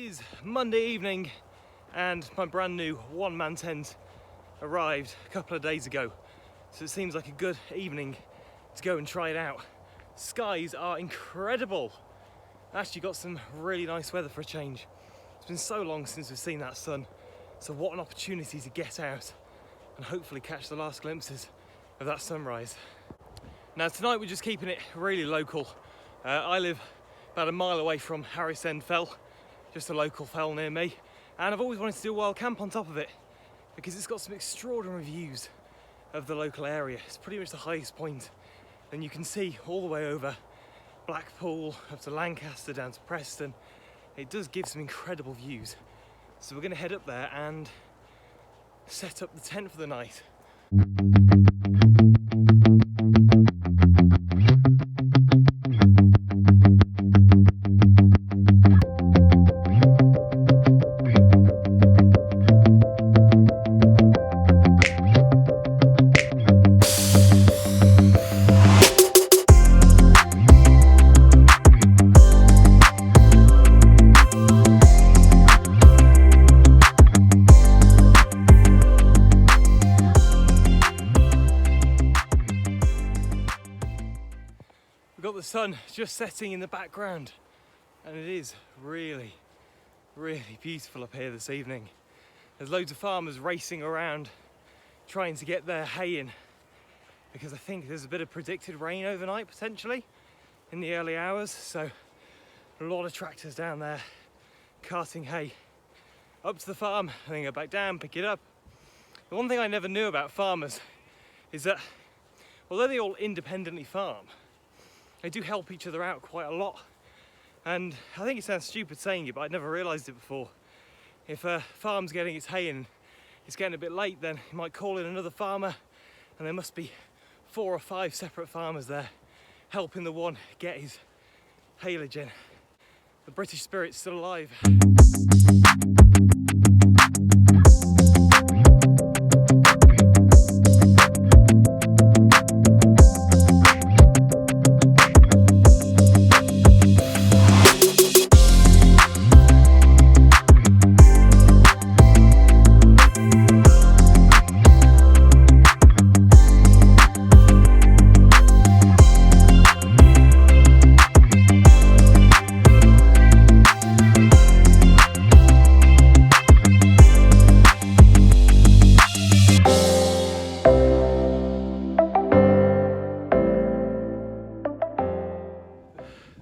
is Monday evening and my brand new one-man tent arrived a couple of days ago, so it seems like a good evening to go and try it out. Skies are incredible. Actually got some really nice weather for a change. It's been so long since we've seen that sun, so what an opportunity to get out and hopefully catch the last glimpses of that sunrise. Now tonight we're just keeping it really local. I live about a mile away from Harrisend Fell, just a local fell near me, and I've always wanted to do a wild camp on top of it because it's got some extraordinary views of the local area. It's pretty much the highest point, and you can see all the way over Blackpool up to Lancaster down to Preston. It does give some incredible views, so we're going to head up there and set up the tent for the night. We've got the sun just setting in the background, and it is really beautiful up here this evening. There's loads of farmers racing around trying to get their hay in, because I think there's a bit of predicted rain overnight potentially in the early hours, so a lot of tractors down there carting hay up to the farm and then go back down, pick it up. The one thing I never knew about farmers is that although they all independently farm, they do help each other out quite a lot. And I think it sounds stupid saying it, but I'd never realised it before. If a farm's getting its hay in, it's getting a bit late, then you might call in another farmer, and there must be 4 or 5 separate farmers there helping the one get his haylage in. The British spirit's still alive.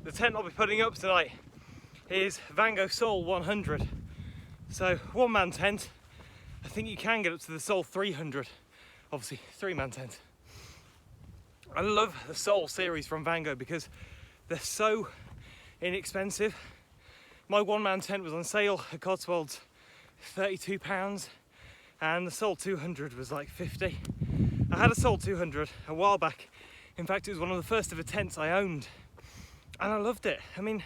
The tent I'll be putting up tonight is Vango Soul 100. So one-man tent. I think you can get up to the Soul 300, obviously 3-man tent. I love the Soul series from Vango because they're so inexpensive. My one-man tent was on sale at Cotswolds, £32, and the Soul 200 was like 50. I had a Soul 200 a while back. In fact, it was one of the first ever tents I owned. And I loved it. I mean,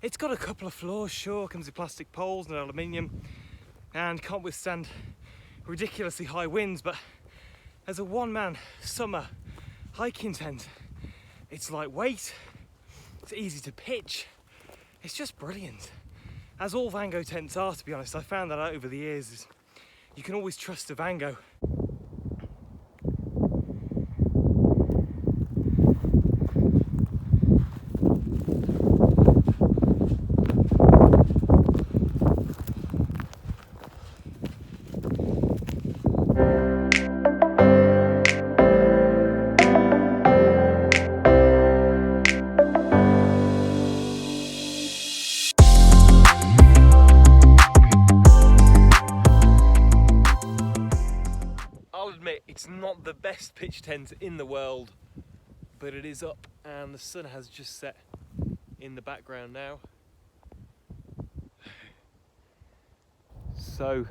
it's got a couple of flaws, sure, comes with plastic poles and aluminium and can't withstand ridiculously high winds, but as a one-man summer hiking tent, it's lightweight, it's easy to pitch, it's just brilliant. As all Vango tents are, to be honest. I found that out over the years. You can always trust a Vango. It's not the best pitch tent in the world, but it is up and the sun has just set in the background now. So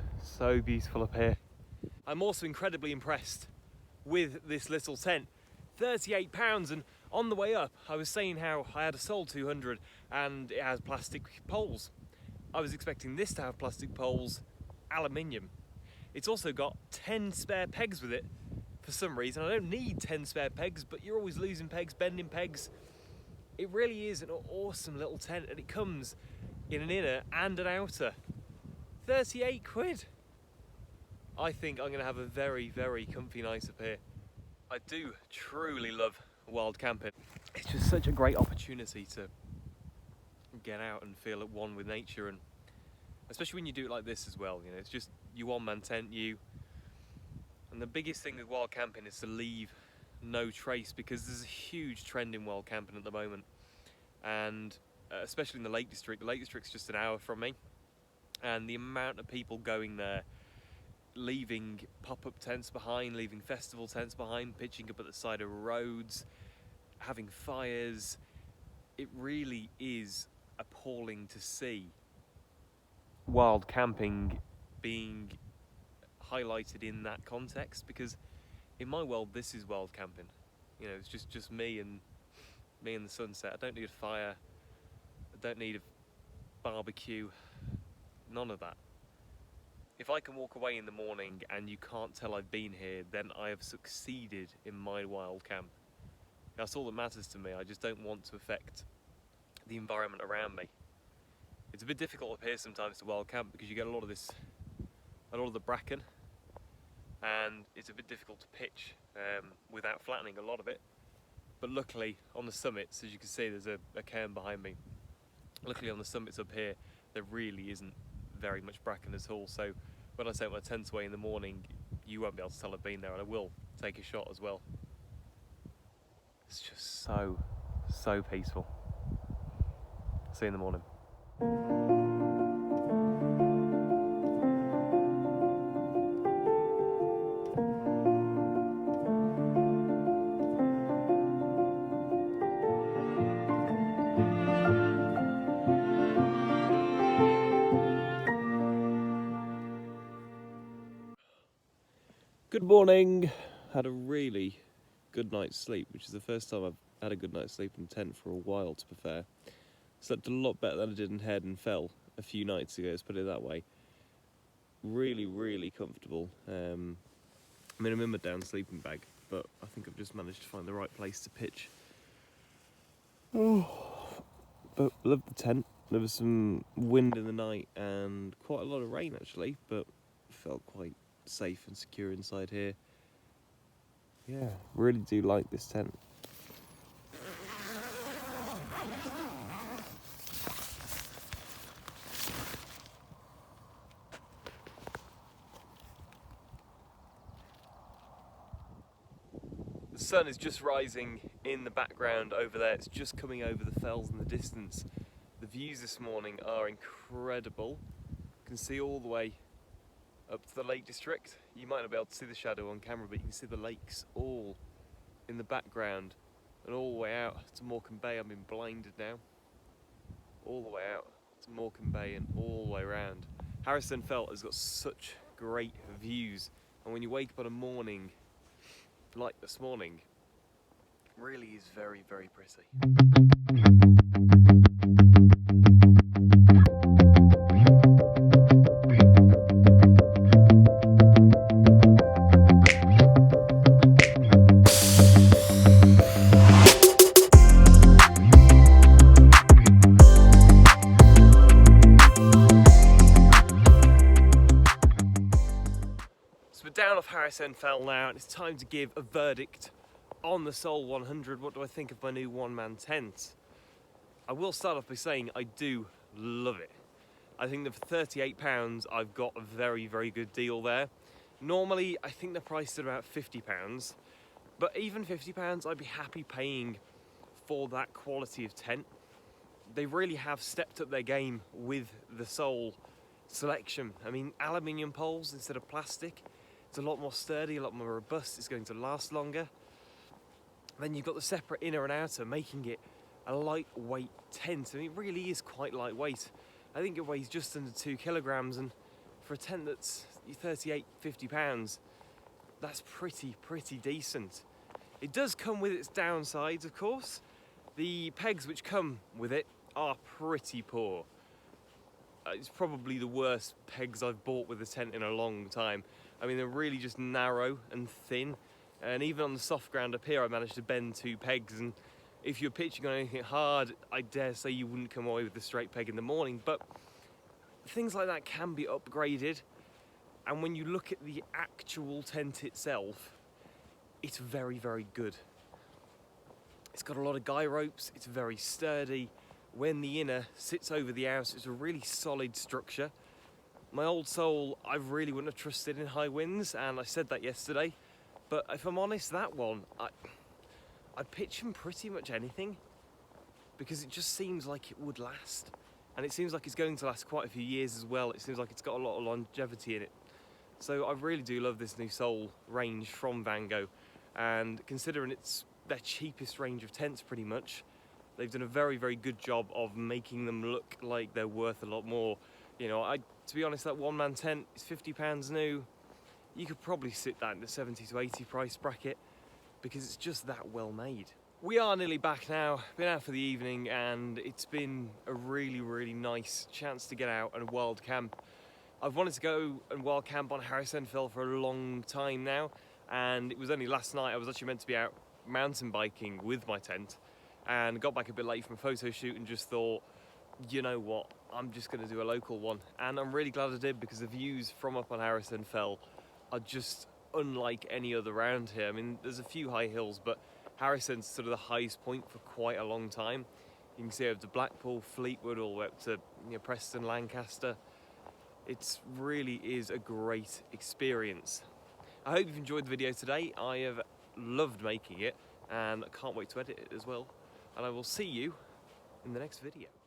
beautiful up here. I'm also incredibly impressed with this little tent. £38, and on the way up I was saying how I had a Soul 200 and it has plastic poles. I was expecting this to have plastic poles, aluminium. It's also got 10 spare pegs with it for some reason. I don't need 10 spare pegs, but you're always losing pegs, bending pegs. It really is an awesome little tent, and it comes in an inner and an outer. 38 quid. I think I'm going to have a very, very comfy night up here. I do truly love wild camping. It's just such a great opportunity to get out and feel at one with nature, and especially when you do it like this as well, you know, it's just you one-man tent, you. And the biggest thing with wild camping is to leave no trace, because there's a huge trend in wild camping at the moment, and especially in the Lake District. The Lake District's just an hour from me, and the amount of people going there, leaving pop-up tents behind, leaving festival tents behind, pitching up at the side of roads, having fires, it really is appalling to see wild camping being highlighted in that context, because in my world this is wild camping. You know, it's just me and the sunset. I don't need a fire, I don't need a barbecue, none of that. If I can walk away in the morning and you can't tell I've been here, then I have succeeded in my wild camp. That's all that matters to me. I just don't want to affect the environment around me. It's a bit difficult up here sometimes to wild camp, because you get a lot of the bracken, and it's a bit difficult to pitch without flattening a lot of it. But luckily on the summits, as you can see, there's a cairn behind me. Luckily on the summits up here, there really isn't very much bracken at all. So when I take my tent away in the morning, you won't be able to tell I've been there, and I will take a shot as well. It's just so peaceful. See you in the morning. Good morning. Had a really good night's sleep, which is the first time I've had a good night's sleep in tent for a while, to be fair. Slept a lot better than I did in Head and Fell a few nights ago, let's put it that way. Really, really comfortable. I mean, I'm in my down sleeping bag, but I think I've just managed to find the right place to pitch. Oh, but love the tent. There was some wind in the night and quite a lot of rain actually, but felt quite safe and secure inside here. Yeah, really do like this tent. The sun is just rising in the background over there. It's just coming over the fells in the distance. The views this morning are incredible. You can see all the way up to the Lake District. You might not be able to see the shadow on camera, but you can see the lakes all in the background, and all the way out to Morecambe Bay. I'm being blinded now. All the way out to Morecambe Bay and all the way around. Harrisend Felt has got such great views, and when you wake up on a morning like this morning, it really is very, very pretty. Down off Harrisend Fell now, and it's time to give a verdict on the Soul 100. What do I think of my new one-man tent? I will start off by saying I do love it. I think that for £38 I've got a very, very good deal there. Normally I think they're priced at about £50, but even £50 I'd be happy paying for that quality of tent. They really have stepped up their game with the Soul selection. I mean, aluminium poles instead of plastic. It's a lot more sturdy, a lot more robust, it's going to last longer. Then you've got the separate inner and outer, making it a lightweight tent. I mean, it really is quite lightweight. I think it weighs just under 2 kilograms, and for a tent that's 38, £50, that's pretty decent. It does come with its downsides, of course. The pegs which come with it are pretty poor. It's probably the worst pegs I've bought with a tent in a long time. I mean, they're really just narrow and thin, and even on the soft ground up here I managed to bend 2 pegs, and If you're pitching on anything hard, I dare say you wouldn't come away with a straight peg in the morning, but things like that can be upgraded. And when you look at the actual tent itself, it's very, very good. It's got a lot of guy ropes, it's very sturdy. When the inner sits over the outer, it's a really solid structure. My old Soul, I really wouldn't have trusted in high winds, and I said that yesterday. But if I'm honest, that one, I'd pitch in pretty much anything, because it just seems like it would last. And it seems like it's going to last quite a few years as well. It seems like it's got a lot of longevity in it. So I really do love this new Soul range from Vango. And considering it's their cheapest range of tents pretty much, they've done a very, very good job of making them look like they're worth a lot more. You know, to be honest, that one-man tent is £50 new. You could probably sit that in the 70 to 80 price bracket because it's just that well made. We are nearly back now, been out for the evening, and it's been a really, really nice chance to get out and wild camp. I've wanted to go and wild camp on Harrisend for a long time now, and it was only last night I was actually meant to be out mountain biking with my tent, and got back a bit late from a photo shoot and just thought, you know what, I'm just going to do a local one. And I'm really glad I did, because the views from up on Harrisend Fell are just unlike any other around here. I mean, there's a few high hills, but Harrisend's sort of the highest point for quite a long time. You can see over to Blackpool, Fleetwood, all the way up to Preston, Lancaster. It really is a great experience. I hope you've enjoyed the video today. I have loved making it, and I can't wait to edit it as well. And I will see you in the next video.